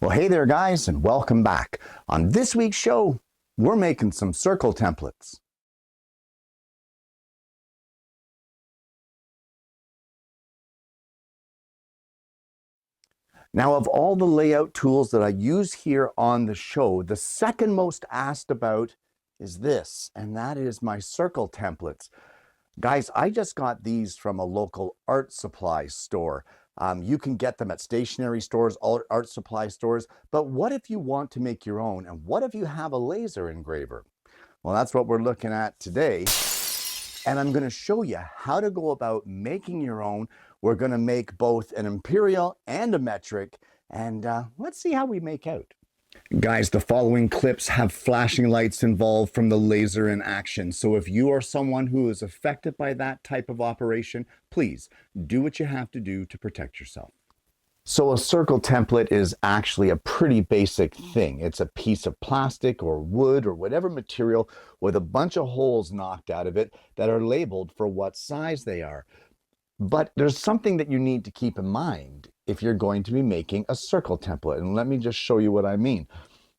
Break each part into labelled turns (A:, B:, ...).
A: Well, hey there guys, and welcome back. On this week's show, we're making some circle templates. Now, of all the layout tools that I use here on the show, the second most asked about is this, and that is my circle templates. Guys, I just got these from a local art supply store. You can get them at stationery stores, art supply stores, but what if you want to make your own? And what if you have a laser engraver? Well, that's what we're looking at today. And I'm going to show you how to go about making your own. We're going to make both an Imperial and a metric, and let's see how we make out. Guys, the following clips have flashing lights involved from the laser in action. So if you are someone who is affected by that type of operation, please do what you have to do to protect yourself. So a circle template is actually a pretty basic thing. It's a piece of plastic or wood or whatever material with a bunch of holes knocked out of it that are labeled for what size they are. But there's something that you need to keep in mind if you're going to be making a circle template. And let me just show you what I mean.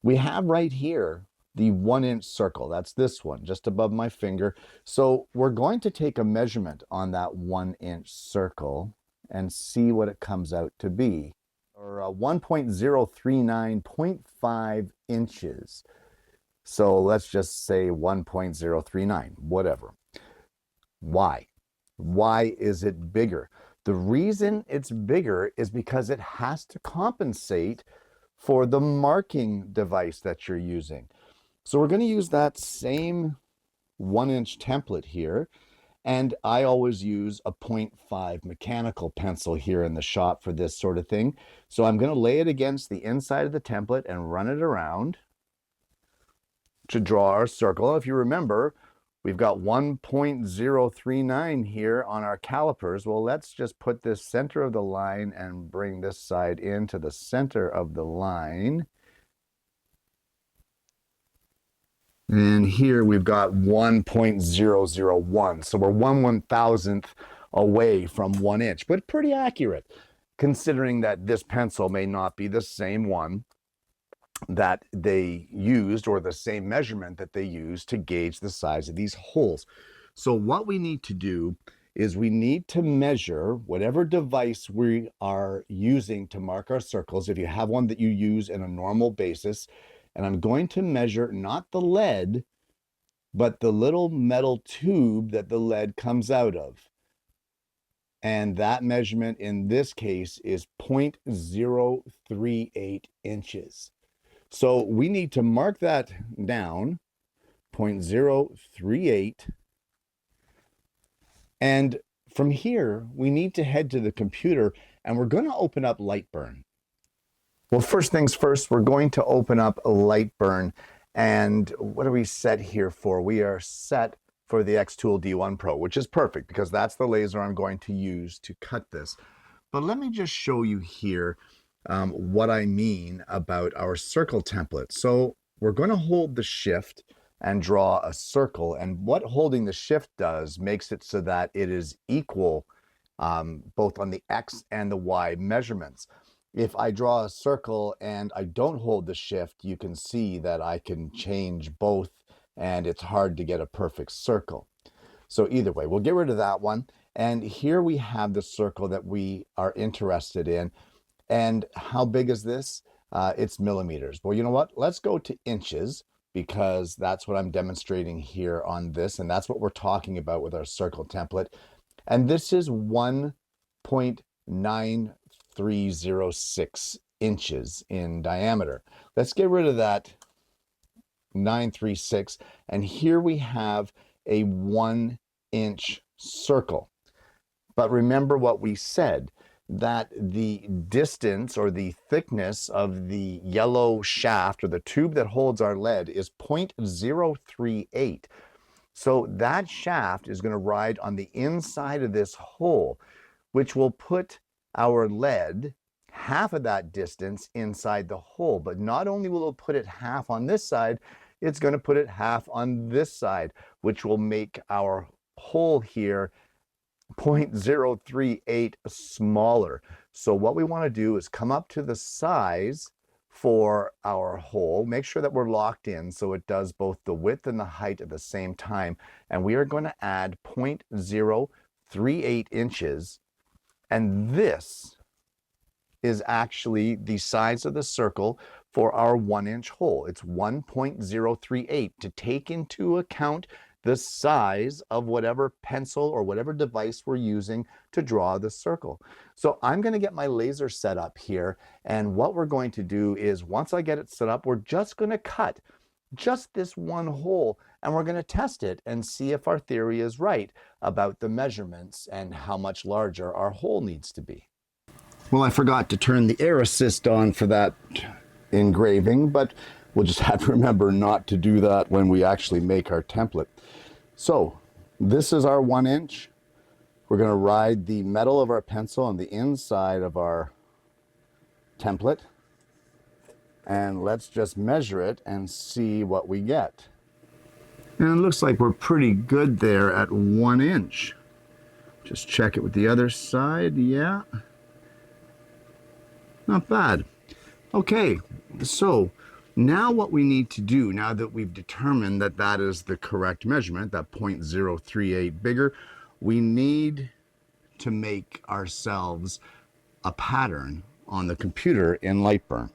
A: We have right here the 1-inch circle. That's this one, just above my finger. So we're going to take a measurement on that 1-inch circle and see what it comes out to be, or 1.039.5 inches. So let's just say 1.039, whatever. Why? Why is it bigger? The reason it's bigger is because it has to compensate for the marking device that you're using. So we're going to use that same 1-inch template here. And I always use a 0.5 mechanical pencil here in the shop for this sort of thing. So I'm going to lay it against the inside of the template and run it around to draw our circle. If you remember, we've got 1.039 here on our calipers. Well, let's just put this center of the line and bring this side into the center of the line. And here we've got 1.001. So we're 1/1000th away from 1 inch, but pretty accurate, considering that this pencil may not be the same one that they used or the same measurement that they used to gauge the size of these holes. So what we need to do is we need to measure whatever device we are using to mark our circles. If you have one that you use in a normal basis, and I'm going to measure not the lead, but the little metal tube that the lead comes out of. And that measurement in this case is 0.038 inches. So we need to mark that down, 0.038. And from here, we need to head to the computer, and we're going to open up Lightburn. Well, first things first, we're going to open up Lightburn. And what are we set here for? We are set for the Xtool D1 Pro, which is perfect because that's the laser I'm going to use to cut this. But let me just show you here what I mean about our circle template. So we're going to hold the shift and draw a circle. And what holding the shift does makes it so that it is equal both on the X and the Y measurements. If I draw a circle and I don't hold the shift, you can see that I can change both and it's hard to get a perfect circle. So either way, we'll get rid of that one. And here we have the circle that we are interested in. And how big is this? It's millimeters. Well, you know what? Let's go to inches because that's what I'm demonstrating here on this. And that's what we're talking about with our circle template. And this is 1.9306 inches in diameter. Let's get rid of that 936. And here we have a 1-inch circle. But remember what we said, that the distance or the thickness of the yellow shaft or the tube that holds our lead is 0.038. So that shaft is going to ride on the inside of this hole, which will put our lead half of that distance inside the hole. But not only will it put it half on this side, it's going to put it half on this side, which will make our hole here 0.038 smaller. So what we want to do is come up to the size for our hole. Make sure that we're locked in so it does both the width and the height at the same time. And we are going to add 0.038 inches. And this is actually the size of the circle for our 1-inch hole. It's 1.038 to take into account the size of whatever pencil or whatever device we're using to draw the circle. So I'm going to get my laser set up here, and what we're going to do is once I get it set up, we're just going to cut just this one hole, and we're going to test it and see if our theory is right about the measurements and how much larger our hole needs to be. Well, I forgot to turn the air assist on for that engraving, but we'll just have to remember not to do that when we actually make our template. So this is our 1-inch. We're going to ride the metal of our pencil on the inside of our template, and let's just measure it and see what we get. And it looks like we're pretty good there at 1 inch. Just check it with the other side. Yeah, not bad. Okay, so now what we need to do, now that we've determined that that is the correct measurement, that 0.038 bigger, we need to make ourselves a pattern on the computer in Lightburn.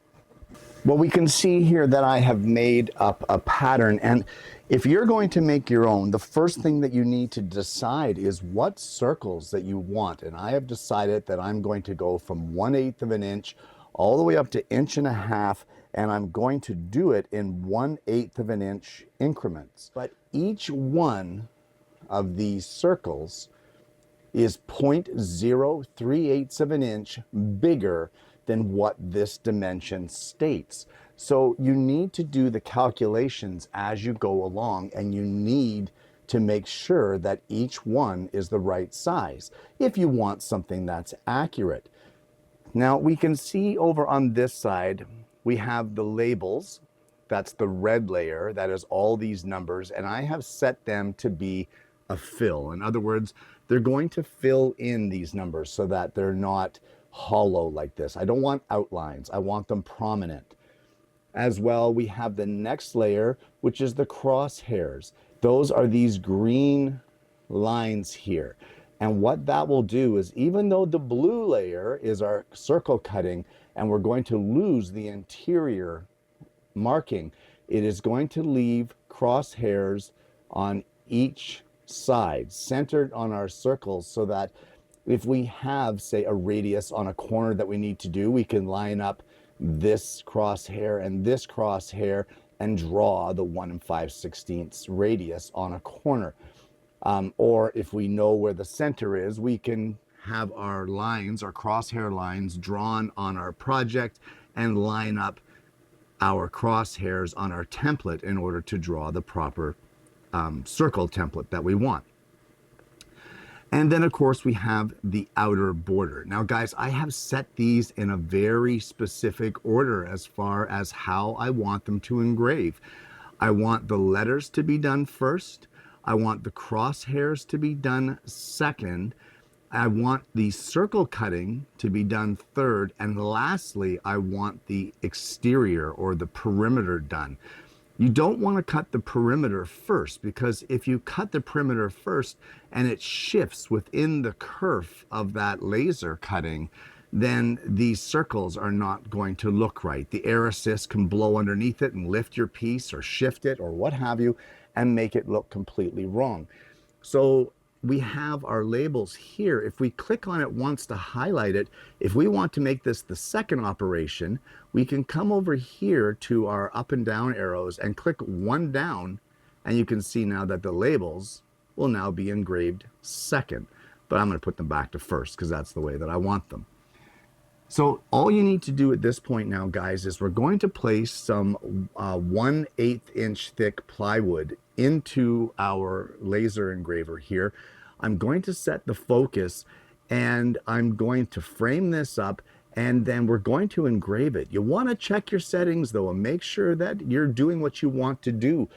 A: Well, we can see here that I have made up a pattern, and if you're going to make your own, the first thing that you need to decide is what circles that you want. And I have decided that I'm going to go from 1/8 of an inch all the way up to 1.5 inches, and I'm going to do it in 1/8 of an inch increments. But each one of these circles is 0.038 of an inch bigger than what this dimension states. So you need to do the calculations as you go along, and you need to make sure that each one is the right size if you want something that's accurate. Now we can see over on this side, we have the labels. That's the red layer, that is all these numbers, and I have set them to be a fill. In other words, they're going to fill in these numbers so that they're not hollow like this. I don't want outlines, I want them prominent. As well, we have the next layer, which is the crosshairs. Those are these green lines here. And what that will do is, even though the blue layer is our circle cutting and we're going to lose the interior marking, it is going to leave crosshairs on each side, centered on our circles, so that if we have, say, a radius on a corner that we need to do, we can line up this crosshair and this crosshair and draw the 1 5/16 radius on a corner. Or if we know where the center is, we can have our lines, our crosshair lines, drawn on our project and line up our crosshairs on our template in order to draw the proper circle template that we want. And then of course we have the outer border. Now guys, I have set these in a very specific order as far as how I want them to engrave. I want the letters to be done first. I want the crosshairs to be done second. I want the circle cutting to be done third. And lastly, I want the exterior or the perimeter done. You don't want to cut the perimeter first, because if you cut the perimeter first and it shifts within the curve of that laser cutting, then these circles are not going to look right. The air assist can blow underneath it and lift your piece or shift it or what have you and make it look completely wrong. So we have our labels here. If we click on it once to highlight it, if we want to make this the second operation, we can come over here to our up and down arrows and click one down, and you can see now that the labels will now be engraved second. But I'm going to put them back to first because that's the way that I want them. So all you need to do at this point now, guys, is we're going to place some 1/8 inch thick plywood into our laser engraver here. I'm going to set the focus, and I'm going to frame this up, and then we're going to engrave it. You want to check your settings though and make sure that you're doing what you want to do.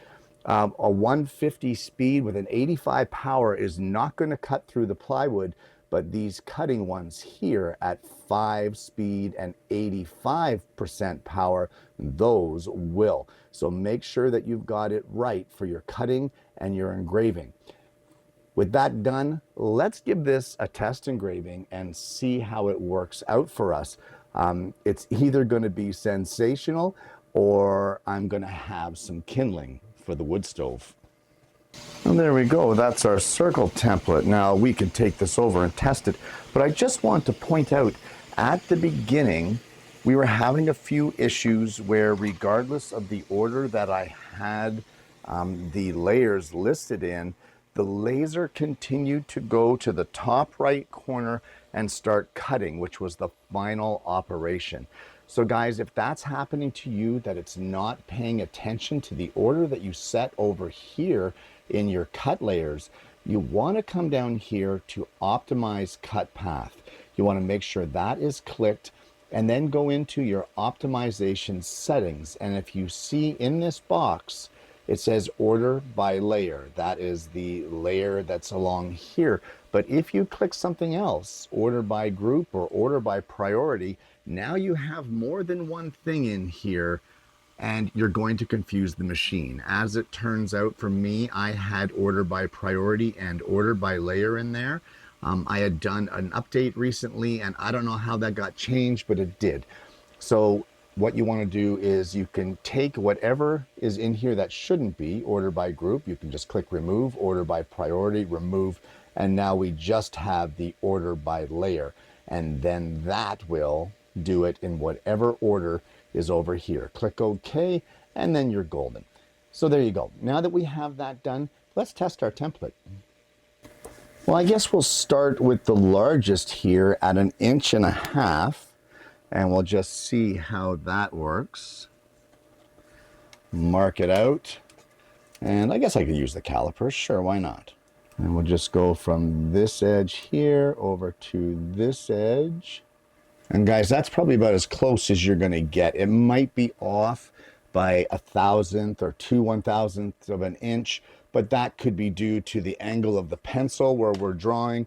A: A 150 speed with an 85 power is not going to cut through the plywood, but these cutting ones here at 5 speed and 85% power, those will. So make sure that you've got it right for your cutting and your engraving. With that done, let's give this a test engraving and see how it works out for us. It's either going to be sensational or I'm going to have some kindling for the wood stove. And there we go, that's our circle template. Now we can take this over and test it, but I just want to point out at the beginning, we were having a few issues where regardless of the order that I had the layers listed in, the laser continued to go to the top right corner and start cutting, which was the final operation. So guys, if that's happening to you, that it's not paying attention to the order that you set over here in your cut layers, you want to come down here to optimize cut path. You want to make sure that is clicked and then go into your optimization settings. And if you see in this box, it says order by layer. That is the layer that's along here. But if you click something else, order by group or order by priority, now you have more than one thing in here and you're going to confuse the machine. As it turns out for me, I had order by priority and order by layer in there. I had done an update recently and I don't know how that got changed, but it did. So what you want to do is you can take whatever is in here that shouldn't be, order by group, you can just click remove, order by priority, remove, and now we just have the order by layer. And then that will do it in whatever order is over here. Click OK, and then you're golden. So there you go. Now that we have that done, let's test our template. Well, I guess we'll start with the largest here at 1.5 inches. And we'll just see how that works. Mark it out. And I guess I could use the calipers. Sure, why not? And we'll just go from this edge here over to this edge. And guys, that's probably about as close as you're going to get. It might be off by 1/1000th or 2/1000ths of an inch, but that could be due to the angle of the pencil where we're drawing.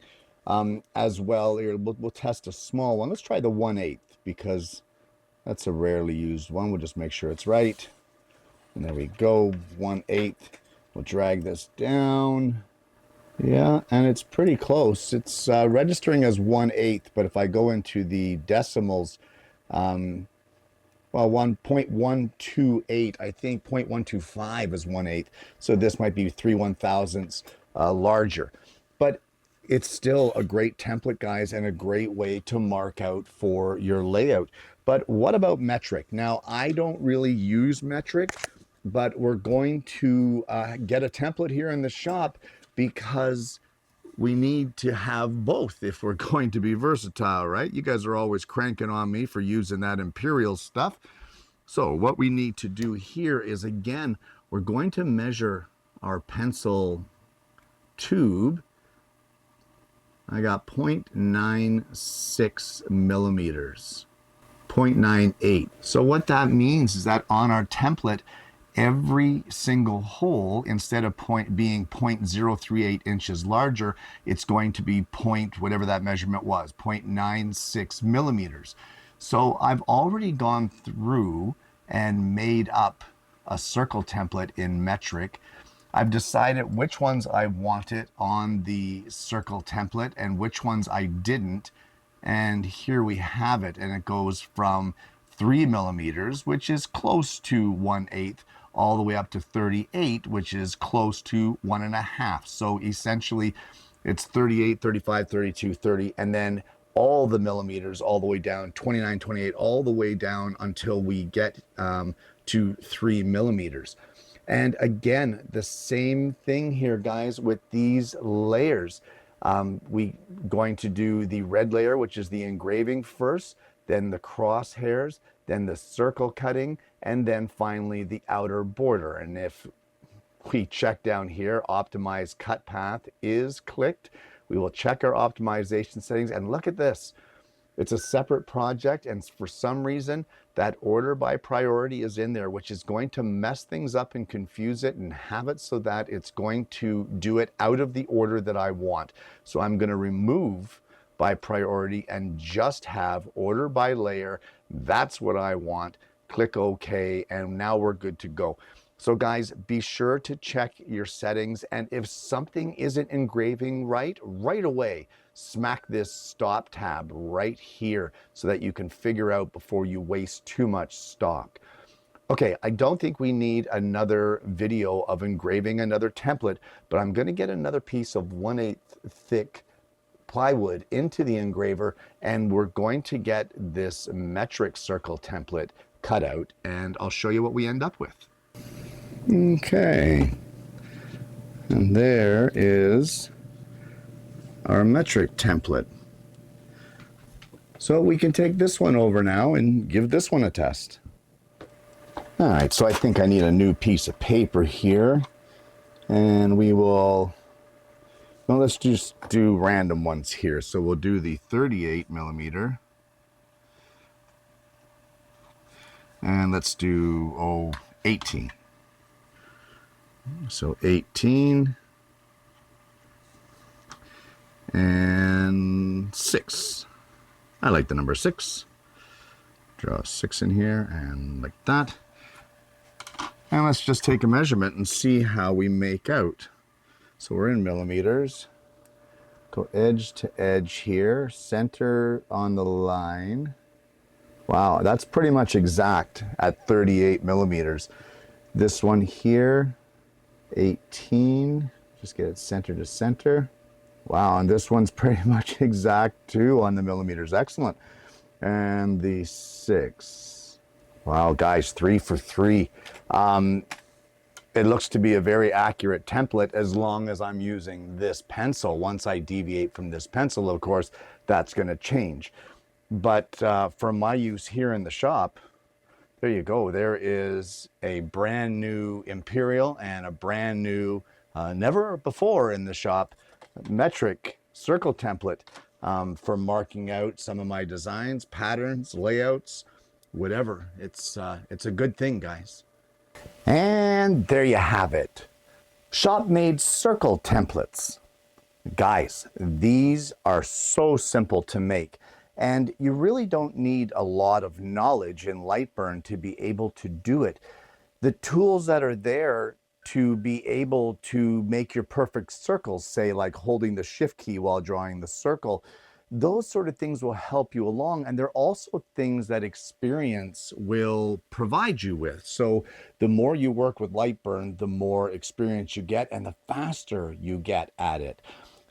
A: As well, here, we'll test a small one. Let's try the 1/8 because that's a rarely used one. We'll just make sure it's right. And there we go, 1/8. We'll drag this down. Yeah, and it's pretty close. It's registering as 1/8, but if I go into the decimals, well, 1.128, I think 0.125 is 1/8. So this might be 3/1000ths larger. But it's still a great template, guys, and a great way to mark out for your layout. But what about metric? Now, I don't really use metric, but we're going to get a template here in the shop because we need to have both if we're going to be versatile, right? You guys are always cranking on me for using that Imperial stuff. So what we need to do here is, again, we're going to measure our pencil tube. I got 0.96 millimeters, 0.98. So what that means is that on our template, every single hole, instead of being 0.038 inches larger, it's going to be whatever that measurement was, 0.96 millimeters. So I've already gone through and made up a circle template in metric. I've decided which ones I wanted on the circle template and which ones I didn't. And here we have it. And it goes from 3 millimeters, which is close to 1/8, all the way up to 38, which is close to 1.5. So essentially it's 38, 35, 32, 30, and then all the millimeters all the way down, 29, 28, all the way down until we get to 3 millimeters. And again, the same thing here, guys, with these layers. We going to do the red layer, which is the engraving first, then the crosshairs, then the circle cutting, and then finally the outer border. And if we check down here, optimize cut path is clicked. We will check our optimization settings and look at this. It's a separate project, and for some reason, that order by priority is in there, which is going to mess things up and confuse it and have it so that it's going to do it out of the order that I want. So I'm going to remove by priority and just have order by layer. That's what I want. Click OK, and now we're good to go. So guys, be sure to check your settings, and if something isn't engraving right away, smack this stop tab right here so that you can figure out before you waste too much stock. Okay, I don't think we need another video of engraving another template, but I'm going to get another piece of 1/8 thick plywood into the engraver, and we're going to get this metric circle template cut out, and I'll show you what we end up with. Okay, and there is our metric template. So we can take this one over now and give this one a test. All right, so I think I need a new piece of paper here, and we will, well, let's just do random ones here. So we'll do the 38 millimeter, and let's do 18. So 18 and 6. I like the number 6. Draw a 6 in here and like that. And let's just take a measurement and see how we make out. So we're in millimeters. Go edge to edge here, center on the line. Wow, that's pretty much exact at 38 millimeters. This one here, 18. Just get it center to center. Wow, and this one's pretty much exact too on the millimeters. Excellent. And the 6. Wow, guys, 3 for 3. It looks to be a very accurate template as long as I'm using this pencil. Once I deviate from this pencil, of course, that's going to change. But for my use here in the shop, there you go. There is a brand new Imperial and a brand new, never before in the shop, metric circle template for marking out some of my designs, patterns, layouts, whatever. It's a good thing, guys. And there you have it. Shop-made circle templates. Guys, these are so simple to make, and you really don't need a lot of knowledge in Lightburn to be able to do it. The tools that are there to be able to make your perfect circles, say like holding the shift key while drawing the circle, those sort of things will help you along, and they're also things that experience will provide you with. So the more you work with Lightburn, the more experience you get and the faster you get at it.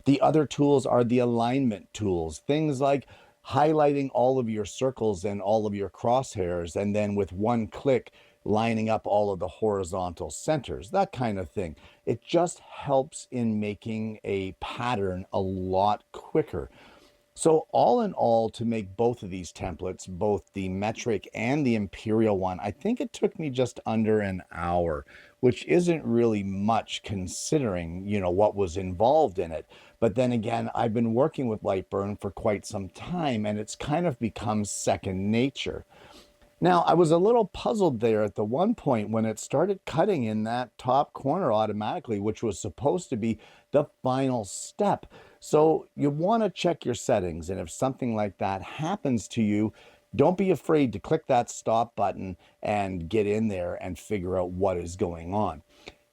A: The other tools are the alignment tools, things like highlighting all of your circles and all of your crosshairs, and then with one click lining up all of the horizontal centers, that kind of thing. It just helps in making a pattern a lot quicker. So all in all, to make both of these templates, both the metric and the Imperial one, I think it took me just under an hour, which isn't really much considering, you know, what was involved in it. But then again, I've been working with Lightburn for quite some time, and it's kind of become second nature. Now, I was a little puzzled there at the one point when it started cutting in that top corner automatically, which was supposed to be the final step. So you want to check your settings, and if something like that happens to you, don't be afraid to click that stop button and get in there and figure out what is going on.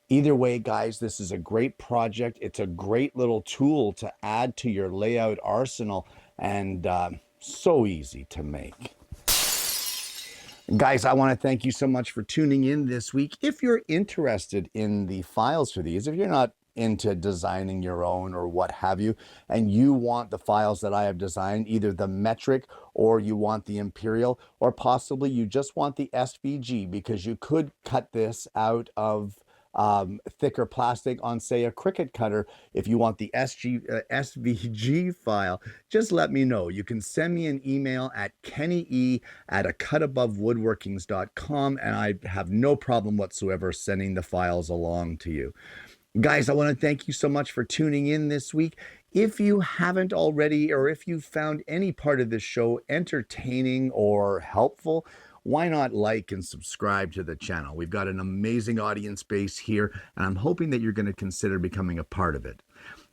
A: Either way, guys, this is a great project. It's a great little tool to add to your layout arsenal, and so easy to make. Guys, I want to thank you so much for tuning in this week. If you're interested in the files for these, if you're not into designing your own or what have you, and you want the files that I have designed, either the metric or you want the Imperial, or possibly you just want the SVG, because you could cut this out of thicker plastic on, say, a Cricut cutter. If you want the SVG file, just let me know. You can send me an email at kennye@acutabovewoodworkings.com, and I have no problem whatsoever sending the files along to you. Guys, I want to thank you so much for tuning in this week. If you haven't already, or if you found any part of this show entertaining or helpful, why not like and subscribe to the channel? We've got an amazing audience base here, and I'm hoping that you're going to consider becoming a part of it.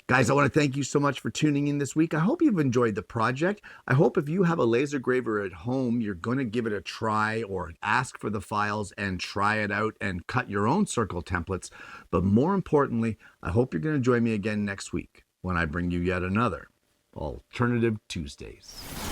A: Guys, I want to thank you so much for tuning in this week. I hope you've enjoyed the project. I hope if you have a laser graver at home, you're going to give it a try or ask for the files and try it out and cut your own circle templates. But more importantly, I hope you're going to join me again next week when I bring you yet another Alternative Tuesdays.